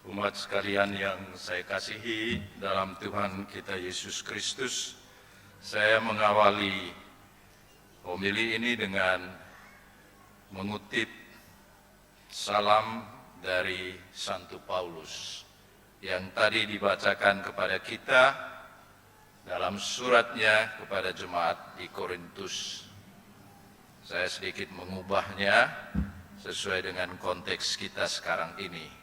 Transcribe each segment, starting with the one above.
Umat sekalian yang saya kasihi dalam Tuhan kita Yesus Kristus, saya mengawali homili ini dengan mengutip salam dari Santo Paulus yang tadi dibacakan kepada kita dalam suratnya kepada jemaat di Korintus. Saya sedikit mengubahnya sesuai dengan konteks kita sekarang ini.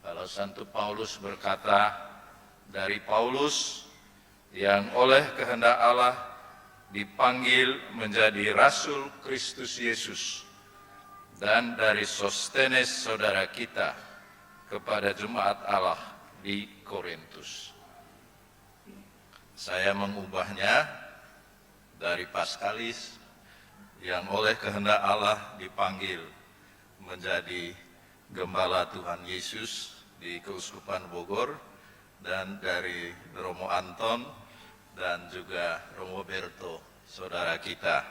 Kalau Santo Paulus berkata, dari Paulus yang oleh kehendak Allah dipanggil menjadi Rasul Kristus Yesus, dan dari Sostenes saudara kita kepada jemaat Allah di Korintus. Saya mengubahnya dari Paskalis yang oleh kehendak Allah dipanggil menjadi Gembala Tuhan Yesus di Keuskupan Bogor, dan dari Romo Anton dan juga Romo Berto saudara kita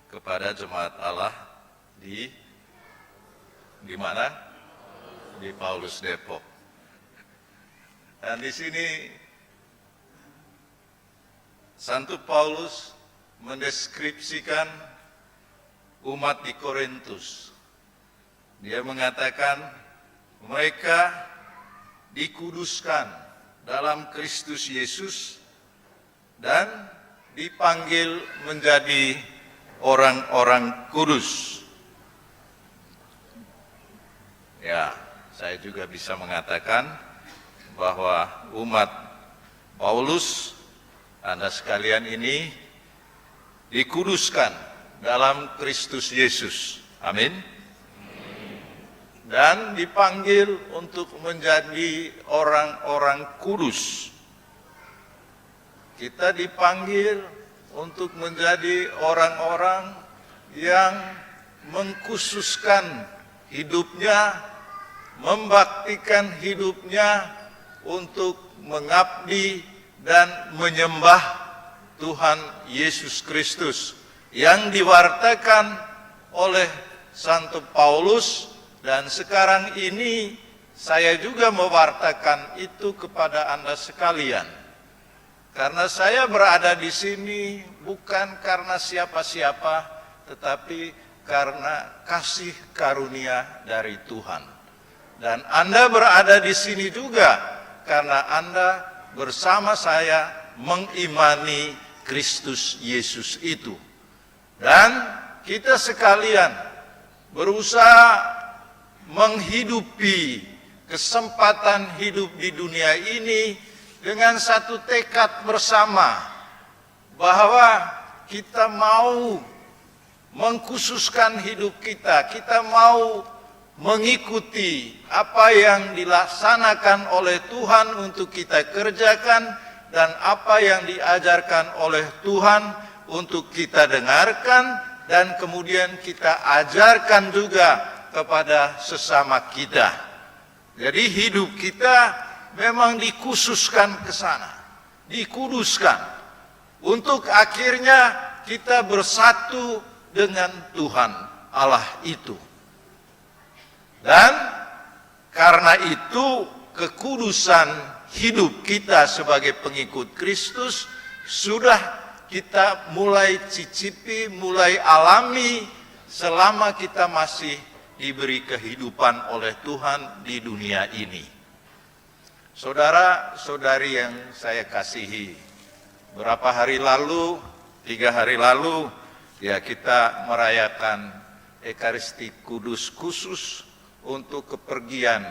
kepada jemaat Allah di mana? Di Paulus Depok. Dan di sini Santo Paulus mendeskripsikan umat di Korintus. Dia mengatakan mereka dikuduskan dalam Kristus Yesus dan dipanggil menjadi orang-orang kudus. Ya, saya juga bisa mengatakan bahwa umat Paulus, Anda sekalian ini dikuduskan dalam Kristus Yesus. Amin. Dan dipanggil untuk menjadi orang-orang kudus. Kita dipanggil untuk menjadi orang-orang yang mengkhususkan hidupnya, membaktikan hidupnya untuk mengabdi dan menyembah Tuhan Yesus Kristus yang diwartakan oleh Santo Paulus. Dan sekarang ini saya juga mewartakan itu kepada Anda sekalian. Karena saya berada di sini bukan karena siapa-siapa, tetapi karena kasih karunia dari Tuhan. Dan Anda berada di sini juga karena Anda bersama saya mengimani Kristus Yesus itu. Dan kita sekalian berusaha menghidupi kesempatan hidup di dunia ini dengan satu tekad bersama bahwa kita mau mengkhususkan hidup kita, kita mau mengikuti apa yang dilaksanakan oleh Tuhan untuk kita kerjakan dan apa yang diajarkan oleh Tuhan untuk kita dengarkan dan kemudian kita ajarkan juga kepada sesama kita. Jadi hidup kita memang dikhususkan ke sana, dikuduskan untuk akhirnya kita bersatu dengan Tuhan Allah itu. Dan karena itu kekudusan hidup kita sebagai pengikut Kristus sudah kita mulai cicipi, mulai alami selama kita masih diberi kehidupan oleh Tuhan di dunia ini. Saudara-saudari yang saya kasihi, berapa hari lalu, 3 hari lalu, ya kita merayakan Ekaristi Kudus khusus untuk kepergian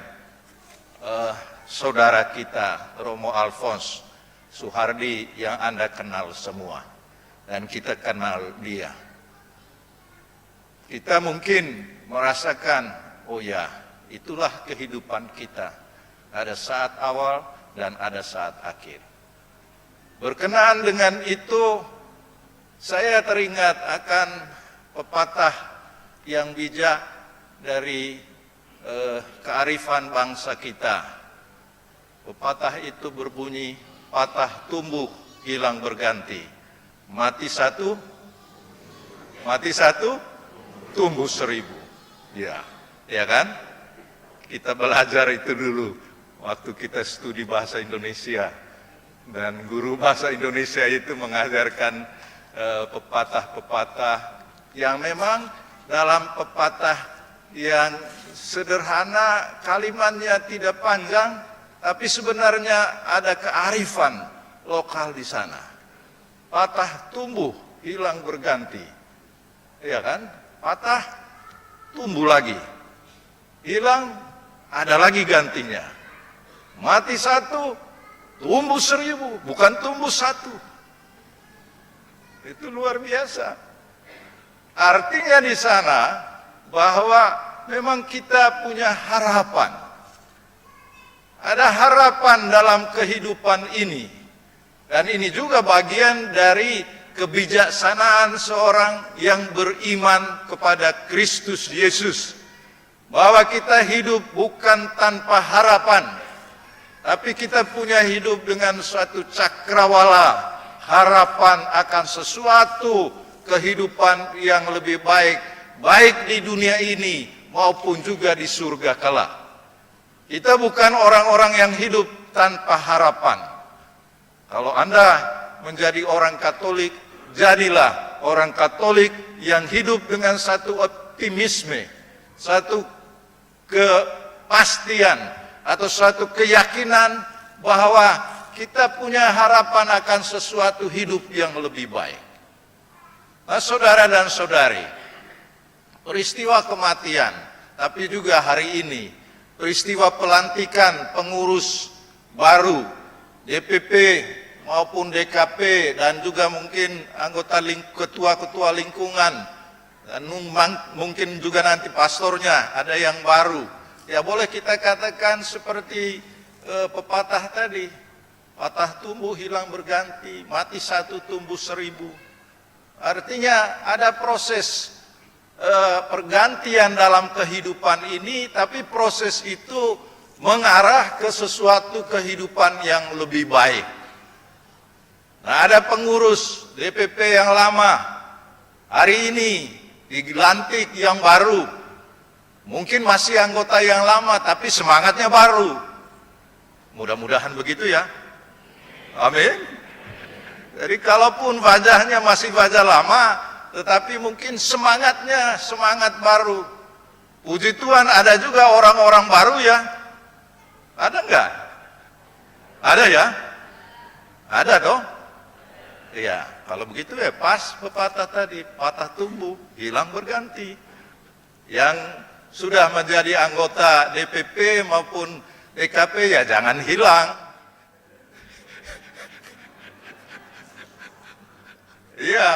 saudara kita Romo Alphonse Suhardi yang Anda kenal semua, dan kita kenal dia. Kita mungkin merasakan, oh ya, itulah kehidupan kita. Ada saat awal dan ada saat akhir. Berkenaan dengan itu, saya teringat akan pepatah yang bijak dari kearifan bangsa kita. Pepatah itu berbunyi, patah tumbuh hilang berganti. Mati satu, tumbuh 1000. Ya kan? Kita belajar itu dulu waktu kita studi bahasa Indonesia. Dan guru bahasa Indonesia itu mengajarkan pepatah-pepatah yang memang dalam pepatah yang sederhana, kalimatnya tidak panjang, tapi sebenarnya ada kearifan lokal di sana. Patah tumbuh, hilang berganti. Iya kan? Patah, tumbuh lagi. Hilang, ada lagi gantinya. Mati satu, tumbuh 1000, bukan tumbuh 1. Itu luar biasa. Artinya di sana bahwa memang kita punya harapan. Ada harapan dalam kehidupan ini. Dan ini juga bagian dari kebijaksanaan seorang yang beriman kepada Kristus Yesus. Bahwa kita hidup bukan tanpa harapan, tapi kita punya hidup dengan suatu cakrawala, harapan akan sesuatu kehidupan yang lebih baik, baik di dunia ini maupun juga di surga kelak. Kita bukan orang-orang yang hidup tanpa harapan. Kalau Anda menjadi orang Katolik, jadilah orang Katolik yang hidup dengan satu optimisme, satu kepastian atau satu keyakinan bahwa kita punya harapan akan sesuatu hidup yang lebih baik. Nah, saudara dan saudari, peristiwa kematian, tapi juga hari ini, peristiwa pelantikan pengurus baru, DPP maupun DKP, dan juga mungkin anggota ketua-ketua lingkungan, dan mungkin juga nanti pastornya ada yang baru. Ya boleh kita katakan seperti pepatah tadi, patah tumbuh hilang berganti, mati satu tumbuh 1000. Artinya ada proses pergantian dalam kehidupan ini, tapi proses itu mengarah ke sesuatu kehidupan yang lebih baik. Nah, ada pengurus DPP yang lama, hari ini dilantik yang baru. Mungkin masih anggota yang lama, tapi semangatnya baru. Mudah-mudahan begitu ya. Amin. Jadi kalaupun wajahnya masih wajah lama, tetapi mungkin semangatnya semangat baru. Puji Tuhan ada juga orang-orang baru ya. Ada enggak? Ada ya? Ada toh? Iya, kalau begitu ya pas pepatah tadi, patah tumbuh, hilang berganti. Yang sudah menjadi anggota DPP maupun DKP ya jangan hilang. Iya,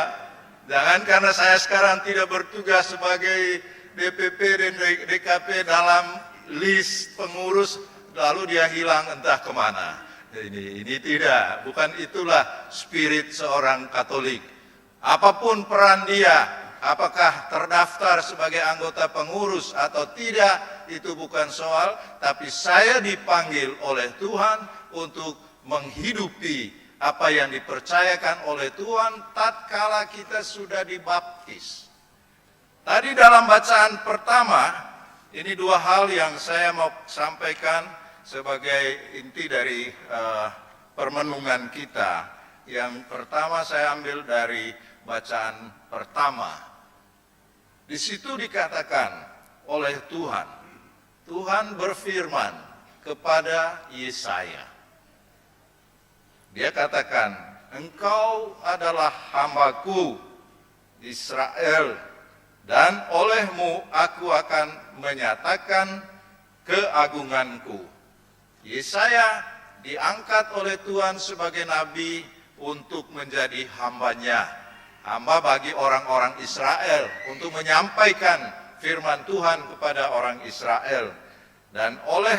jangan karena saya sekarang tidak bertugas sebagai DPP dan DKP dalam list pengurus, lalu dia hilang entah kemana. Ini tidak, bukan itulah spirit seorang Katolik. Apapun peran dia, apakah terdaftar sebagai anggota pengurus atau tidak, itu bukan soal, tapi saya dipanggil oleh Tuhan untuk menghidupi apa yang dipercayakan oleh Tuhan tatkala kita sudah dibaptis. Tadi dalam bacaan pertama, ini dua hal yang saya mau sampaikan sebagai inti dari permenungan kita. Yang pertama saya ambil dari bacaan pertama. Di situ dikatakan oleh Tuhan, Tuhan berfirman kepada Yesaya. Dia katakan, engkau adalah hambaku Israel, dan olehmu aku akan menyatakan keagunganku. Yesaya diangkat oleh Tuhan sebagai nabi untuk menjadi hambanya, hamba bagi orang-orang Israel, untuk menyampaikan firman Tuhan kepada orang Israel. Dan oleh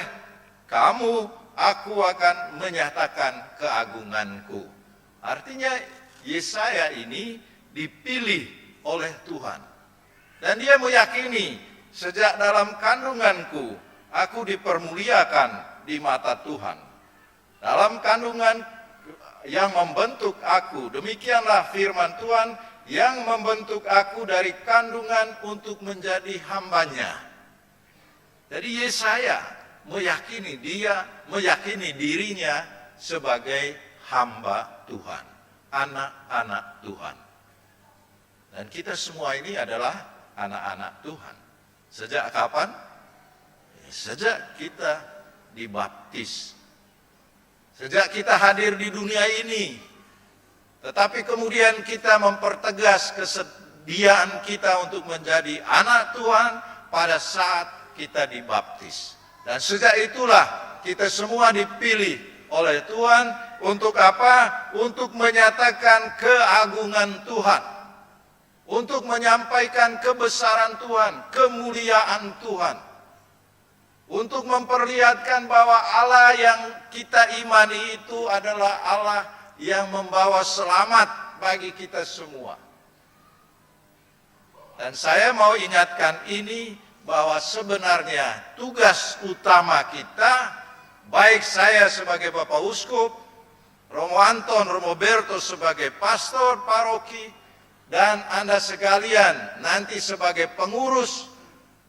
kamu aku akan menyatakan keagunganku. Artinya Yesaya ini dipilih oleh Tuhan. Dan dia meyakini sejak dalam kandunganku aku dipermuliakan di mata Tuhan. Dalam kandungan yang membentuk aku, demikianlah firman Tuhan, yang membentuk aku dari kandungan untuk menjadi hambanya. Jadi Yesaya meyakini dirinya sebagai hamba Tuhan, anak-anak Tuhan. Dan kita semua ini adalah anak-anak Tuhan. Sejak kapan? Sejak kita dibaptis. Sejak kita hadir di dunia ini. Tetapi kemudian kita mempertegas kesediaan kita untuk menjadi anak Tuhan pada saat kita dibaptis. Dan sejak itulah kita semua dipilih oleh Tuhan untuk apa? Untuk menyatakan keagungan Tuhan. Untuk menyampaikan kebesaran Tuhan, kemuliaan Tuhan. Untuk memperlihatkan bahwa Allah yang kita imani itu adalah Allah yang membawa selamat bagi kita semua. Dan saya mau ingatkan ini, bahwa sebenarnya tugas utama kita, baik saya sebagai Bapak Uskup, Romo Anton, Romo Berto sebagai pastor paroki, dan Anda sekalian nanti sebagai pengurus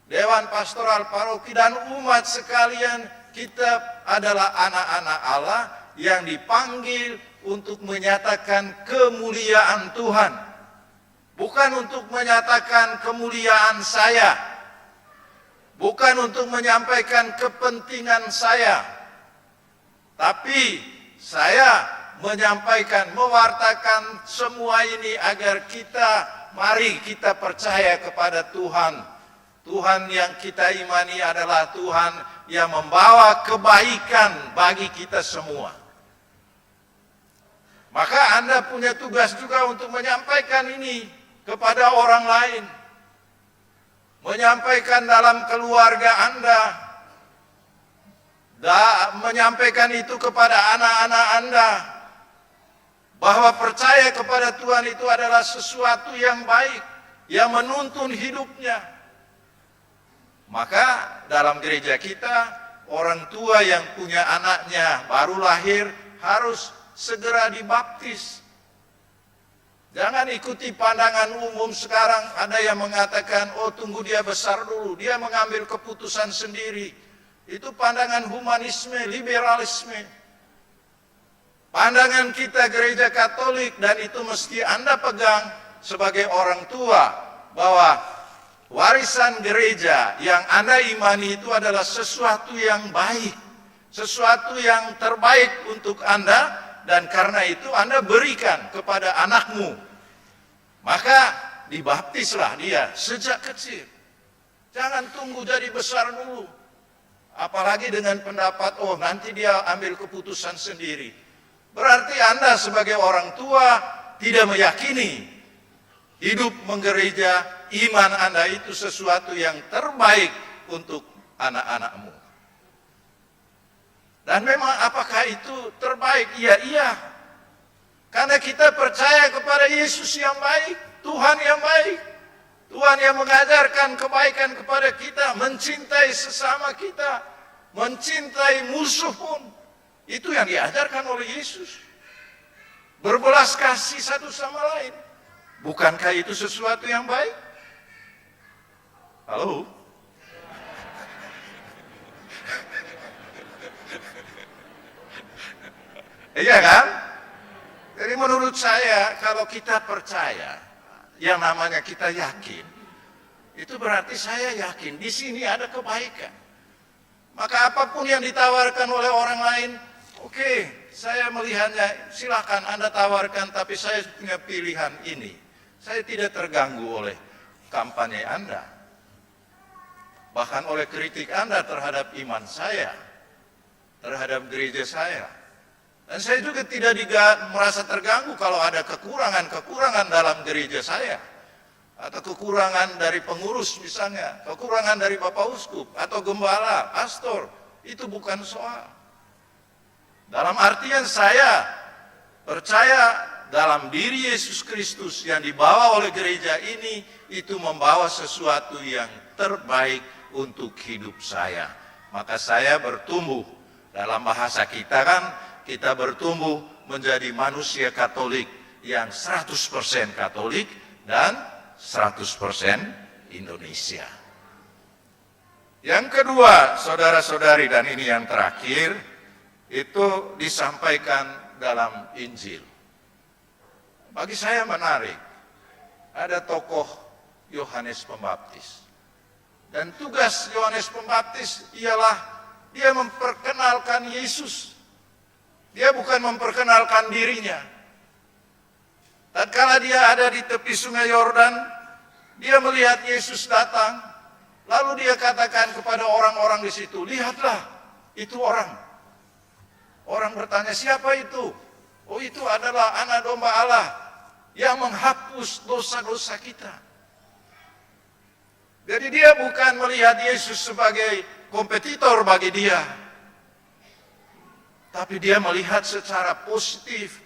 Dewan Pastoral Paroki dan umat sekalian, kita adalah anak-anak Allah yang dipanggil untuk menyatakan kemuliaan Tuhan. Bukan untuk menyatakan kemuliaan saya, bukan untuk menyampaikan kepentingan saya, tapi saya menyampaikan, mewartakan semua ini agar mari kita percaya kepada Tuhan. Tuhan yang kita imani adalah Tuhan yang membawa kebaikan bagi kita semua. Maka Anda punya tugas juga untuk menyampaikan ini kepada orang lain. Menyampaikan dalam keluarga Anda. Menyampaikan itu kepada anak-anak Anda. Bahwa percaya kepada Tuhan itu adalah sesuatu yang baik, yang menuntun hidupnya. Maka dalam gereja kita, orang tua yang punya anaknya baru lahir harus segera dibaptis. Jangan ikuti pandangan umum sekarang, ada yang mengatakan, oh tunggu dia besar dulu, dia mengambil keputusan sendiri. Itu pandangan humanisme, liberalisme. Pandangan kita gereja Katolik, dan itu mesti Anda pegang sebagai orang tua, bahwa warisan gereja yang Anda imani itu adalah sesuatu yang baik, sesuatu yang terbaik untuk Anda, dan karena itu Anda berikan kepada anakmu. Maka dibaptislah dia sejak kecil. Jangan tunggu jadi besar dulu. Apalagi dengan pendapat, oh nanti dia ambil keputusan sendiri. Berarti Anda sebagai orang tua tidak meyakini hidup menggereja, iman Anda itu sesuatu yang terbaik untuk anak-anakmu. Dan memang apakah itu terbaik? Iya. Karena kita percaya kepada Yesus yang baik, Tuhan yang baik. Tuhan yang mengajarkan kebaikan kepada kita, mencintai sesama kita, mencintai musuh pun. Itu yang diajarkan oleh Yesus. Berbelas kasih satu sama lain. Bukankah itu sesuatu yang baik? Halo? Iya kan? Jadi menurut saya, kalau kita percaya, yang namanya kita yakin, itu berarti saya yakin di sini ada kebaikan. Maka apapun yang ditawarkan oleh orang lain, oke, saya melihatnya, silakan Anda tawarkan, tapi saya punya pilihan ini. Saya tidak terganggu oleh kampanye Anda. Bahkan oleh kritik Anda terhadap iman saya, terhadap gereja saya. Dan saya juga tidak merasa terganggu kalau ada kekurangan dalam gereja saya. Atau kekurangan dari pengurus misalnya, kekurangan dari Bapak Uskup, atau gembala, pastor. Itu bukan soal. Dalam artian saya percaya dalam diri Yesus Kristus yang dibawa oleh gereja ini, itu membawa sesuatu yang terbaik untuk hidup saya. Maka saya bertumbuh, dalam bahasa kita kan, kita bertumbuh menjadi manusia Katolik yang 100% Katolik dan 100% Indonesia. Yang kedua, saudara-saudari, dan ini yang terakhir, itu disampaikan dalam Injil. Bagi saya menarik, ada tokoh Yohanes Pembaptis. Dan tugas Yohanes Pembaptis ialah dia memperkenalkan Yesus. Dia bukan memperkenalkan dirinya. Tatkala dia ada di tepi sungai Yordan, dia melihat Yesus datang, lalu dia katakan kepada orang-orang di situ, lihatlah, itu orang. Orang bertanya, siapa itu? Oh, itu adalah anak domba Allah yang menghapus dosa-dosa kita. Jadi dia bukan melihat Yesus sebagai kompetitor bagi dia, tapi dia melihat secara positif,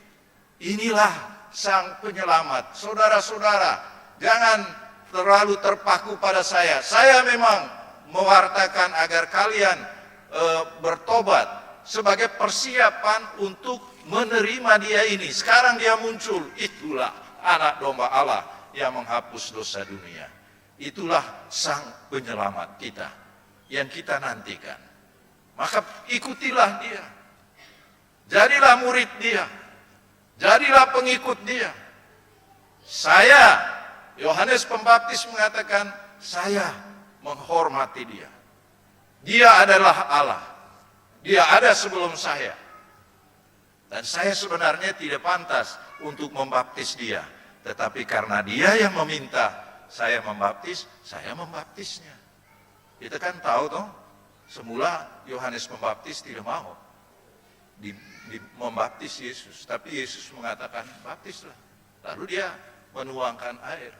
inilah Sang Penyelamat. Saudara-saudara, jangan terlalu terpaku pada saya. Saya memang mewartakan agar kalian bertobat sebagai persiapan untuk menerima dia ini. Sekarang dia muncul, itulah anak domba Allah yang menghapus dosa dunia. Itulah Sang Penyelamat kita yang kita nantikan. Maka ikutilah dia. Jadilah murid dia. Jadilah pengikut dia. Saya, Yohanes Pembaptis mengatakan, saya menghormati dia. Dia adalah Allah. Dia ada sebelum saya. Dan saya sebenarnya tidak pantas untuk membaptis dia. Tetapi karena dia yang meminta saya membaptis, saya membaptisnya. Kita kan tahu toh, semula Yohanes Pembaptis tidak mau membaptis Yesus, tapi Yesus mengatakan baptislah. Lalu dia menuangkan air,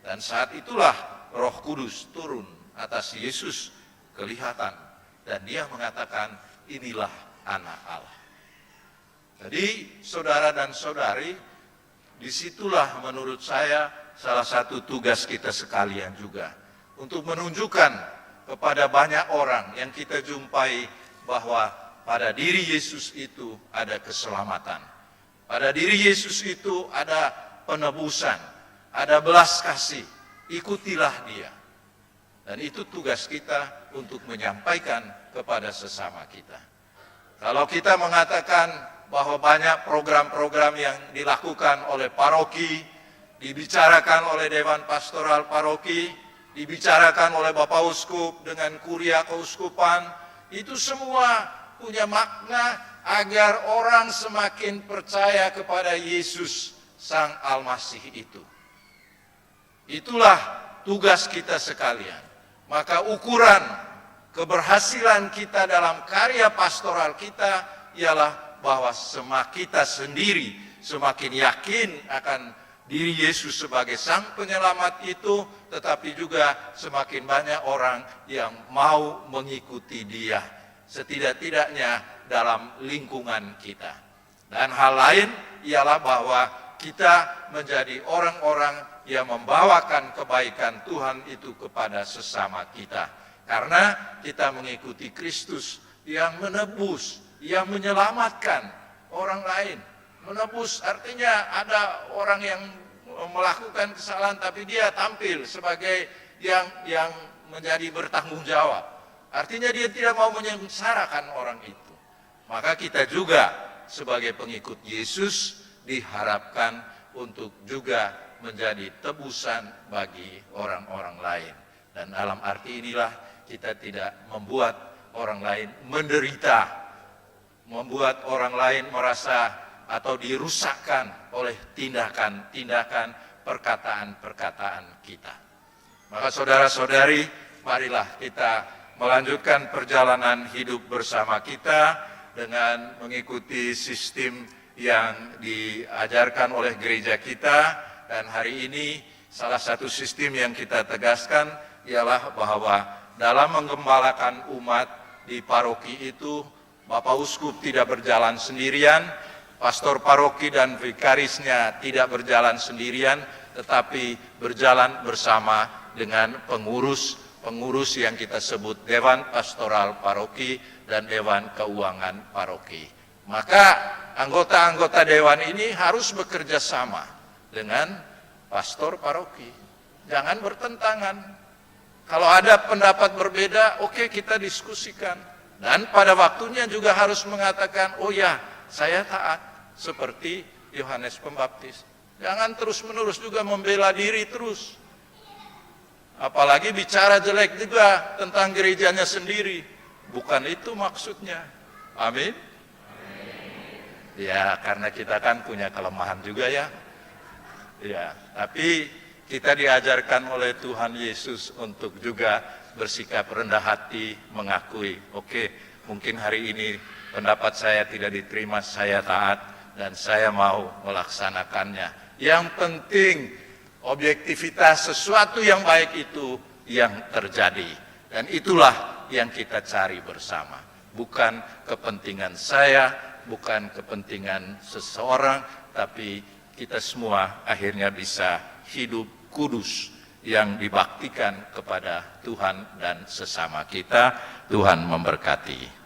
dan saat itulah Roh Kudus turun atas Yesus kelihatan, dan dia mengatakan inilah anak Allah. Jadi saudara dan saudari, disitulah menurut saya salah satu tugas kita sekalian juga, untuk menunjukkan kepada banyak orang yang kita jumpai bahwa pada diri Yesus itu ada keselamatan. Pada diri Yesus itu ada penebusan, ada belas kasih. Ikutilah dia. Dan itu tugas kita untuk menyampaikan kepada sesama kita. Kalau kita mengatakan bahwa banyak program-program yang dilakukan oleh paroki, dibicarakan oleh Dewan Pastoral Paroki, dibicarakan oleh Bapak Uskup dengan Kuria Keuskupan, itu semua punya makna agar orang semakin percaya kepada Yesus Sang Almasih itu. Itulah tugas kita sekalian. Maka ukuran keberhasilan kita dalam karya pastoral kita ialah bahwa kita sendiri semakin yakin akan diri Yesus sebagai Sang Penyelamat itu, tetapi juga semakin banyak orang yang mau mengikuti dia, setidak-tidaknya dalam lingkungan kita. Dan hal lain ialah bahwa kita menjadi orang-orang yang membawakan kebaikan Tuhan itu kepada sesama kita. Karena kita mengikuti Kristus yang menebus, yang menyelamatkan orang lain. Menebus artinya ada orang yang melakukan kesalahan tapi dia tampil sebagai yang menjadi bertanggung jawab. Artinya dia tidak mau menyengsarakan orang itu. Maka kita juga sebagai pengikut Yesus diharapkan untuk juga menjadi tebusan bagi orang-orang lain. Dan dalam arti inilah kita tidak membuat orang lain menderita, membuat orang lain merasa atau dirusakkan oleh tindakan-tindakan, perkataan-perkataan kita. Maka saudara-saudari, marilah kita melanjutkan perjalanan hidup bersama kita dengan mengikuti sistem yang diajarkan oleh gereja kita. Dan hari ini salah satu sistem yang kita tegaskan ialah bahwa dalam menggembalakan umat di paroki itu, Bapak Uskup tidak berjalan sendirian, pastor paroki dan vikarisnya tidak berjalan sendirian, tetapi berjalan bersama dengan pengurus yang kita sebut Dewan Pastoral Paroki dan Dewan Keuangan Paroki. Maka anggota-anggota Dewan ini harus bekerja sama dengan pastor paroki. Jangan bertentangan. Kalau ada pendapat berbeda, oke, kita diskusikan. Dan pada waktunya juga harus mengatakan, oh ya, saya taat. Seperti Yohanes Pembaptis. Jangan terus-menerus juga membela diri terus. Apalagi bicara jelek juga tentang gerejanya sendiri. Bukan itu maksudnya. Amin. Ya, karena kita kan punya kelemahan juga ya. Ya, tapi kita diajarkan oleh Tuhan Yesus untuk juga bersikap rendah hati, mengakui, oke, mungkin hari ini pendapat saya tidak diterima, saya taat dan saya mau melaksanakannya. Yang penting objektivitas sesuatu yang baik itu yang terjadi. Dan itulah yang kita cari bersama. Bukan kepentingan saya, bukan kepentingan seseorang, tapi kita semua akhirnya bisa hidup kudus yang dibaktikan kepada Tuhan dan sesama kita. Tuhan memberkati.